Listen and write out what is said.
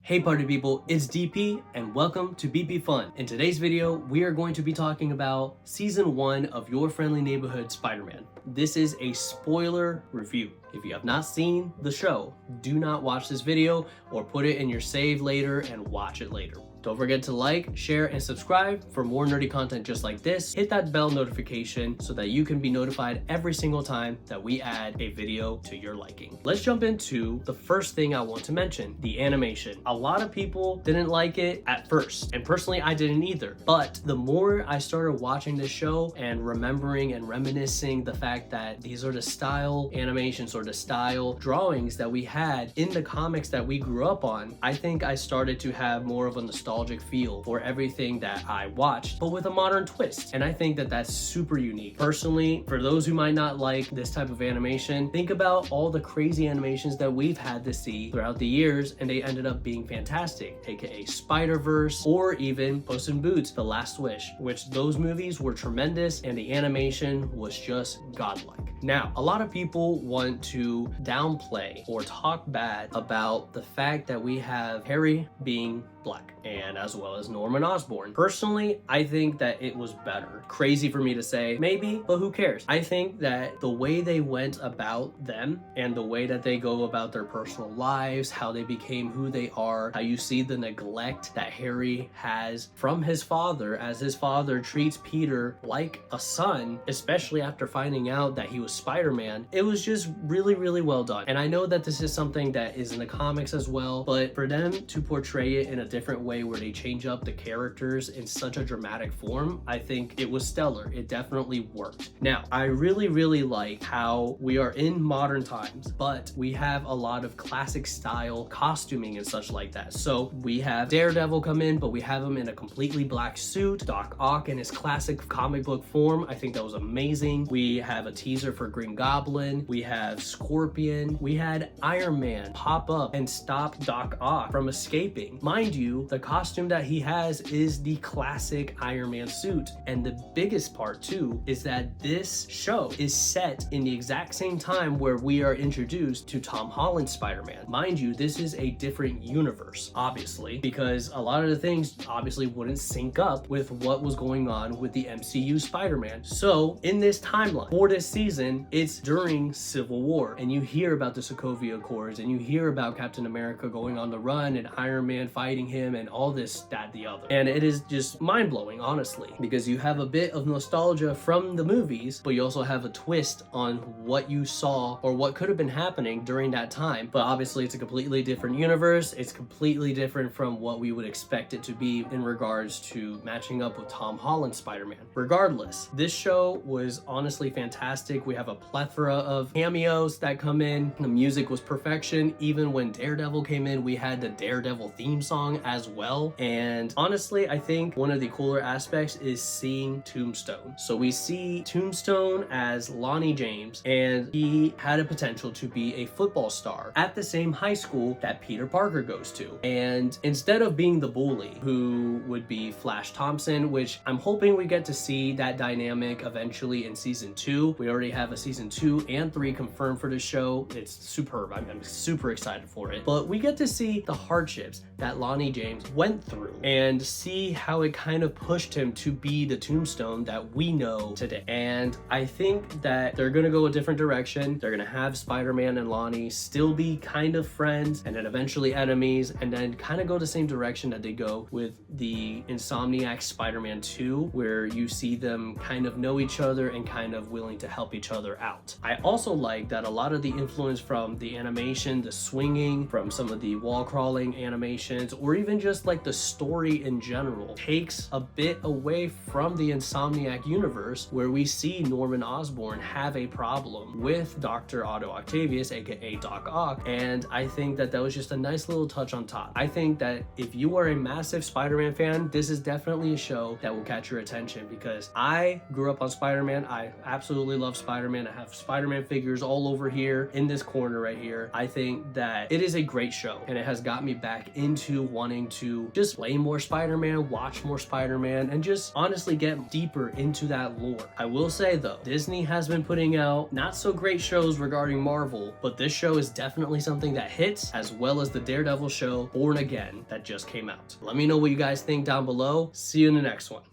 Hey party people, it's DP and welcome to BP Fun. In today's video, we are going to be talking about Season 1 of Your Friendly Neighborhood Spider-Man. This is a spoiler review. If you have not seen the show, do not watch this video or put it in your save later and watch it later. Don't forget to like, share, and subscribe for more nerdy content just like this. Hit that bell notification so that you can be notified every single time that we add a video to your liking. Let's jump into the first thing I want to mention, the animation. A lot of people didn't like it at first, and personally I didn't either. But the more I started watching this show and remembering and reminiscing the fact that these are the style animations or the style drawings that we had in the comics that we grew up on, I think I started to have more of a nostalgic feel for everything that I watched, but with a modern twist. And I think that that's super unique. Personally, for those who might not like this type of animation, think about all the crazy animations that we've had to see throughout the years, and they ended up being fantastic, aka Spider-Verse, or even Puss in Boots: The Last Wish, which those movies were tremendous and the animation was just godlike. Now, a lot of people want to downplay or talk bad about the fact that we have Harry being black, and as well as Norman Osborn. Personally, I think that it was better. Crazy for me to say, maybe, but who cares? I think that the way they went about them and the way that they go about their personal lives, how they became who they are, how you see the neglect that Harry has from his father as his father treats Peter like a son, especially after finding out that he was Spider-Man. It was just really, really well done. And I know that this is something that is in the comics as well, but for them to portray it in a different way where they change up the characters in such a dramatic form, I think it was stellar. It definitely worked. Now, I really like how we are in modern times, but we have a lot of classic style costuming and such like that. So we have Daredevil come in, but we have him in a completely black suit. Doc Ock in his classic comic book form. I think that was amazing. We have a teaser for Green Goblin. We have Scorpion. We had Iron Man pop up and stop Doc Ock from escaping. Mind you, the costume that he has is the classic Iron Man suit. And the biggest part too is that this show is set in the exact same time where we are introduced to Tom Holland's Spider-Man. Mind you, this is a different universe, obviously, because a lot of the things obviously wouldn't sync up with what was going on with the MCU Spider-Man. So in this timeline for this season, it's during Civil War, and you hear about the Sokovia Accords, and you hear about Captain America going on the run and Iron Man fighting him and all this, that, the other. And it is just mind-blowing, honestly, because you have a bit of nostalgia from the movies, but you also have a twist on what you saw or what could have been happening during that time. But obviously it's a completely different universe. It's completely different from what we would expect it to be in regards to matching up with Tom Holland's Spider-Man. Regardless, this show was honestly fantastic. We have a plethora of cameos that come in. The music was perfection. Even when Daredevil came in, we had the Daredevil theme song as well. And honestly, I think one of the cooler aspects is seeing Tombstone. So we see Tombstone as Lonnie James, and he had a potential to be a football star at the same high school that Peter Parker goes to. And instead of being the bully, who would be Flash Thompson, which I'm hoping we get to see that dynamic eventually in season 2. We already have a season 2 and 3 confirmed for the show. It's superb. I'm super excited for it. But we get to see the hardships that Lonnie James went through and see how it kind of pushed him to be the Tombstone that we know today. And I think that they're gonna go a different direction. They're gonna have Spider-Man and Lonnie still be kind of friends and then eventually enemies, and then kind of go the same direction that they go with the Insomniac Spider-Man 2, where you see them kind of know each other and kind of willing to help each other out. I also like that a lot of the influence from the animation, the swinging, from some of the wall crawling animations, or even just like the story in general, takes a bit away from the Insomniac universe, where we see Norman Osborn have a problem with Dr. Otto Octavius, aka Doc Ock, and I think that that was just a nice little touch on top. I think that if you are a massive Spider-Man fan, this is definitely a show that will catch your attention, because I grew up on Spider-Man. I absolutely absolutely love Spider-Man. I have Spider-Man figures all over here in this corner right here. I think that it is a great show, and it has got me back into wanting to just play more Spider-Man, watch more Spider-Man, and just honestly get deeper into that lore. I will say though, Disney has been putting out not so great shows regarding Marvel, but this show is definitely something that hits, as well as the Daredevil show Born Again that just came out. Let me know what you guys think down below. See you in the next one.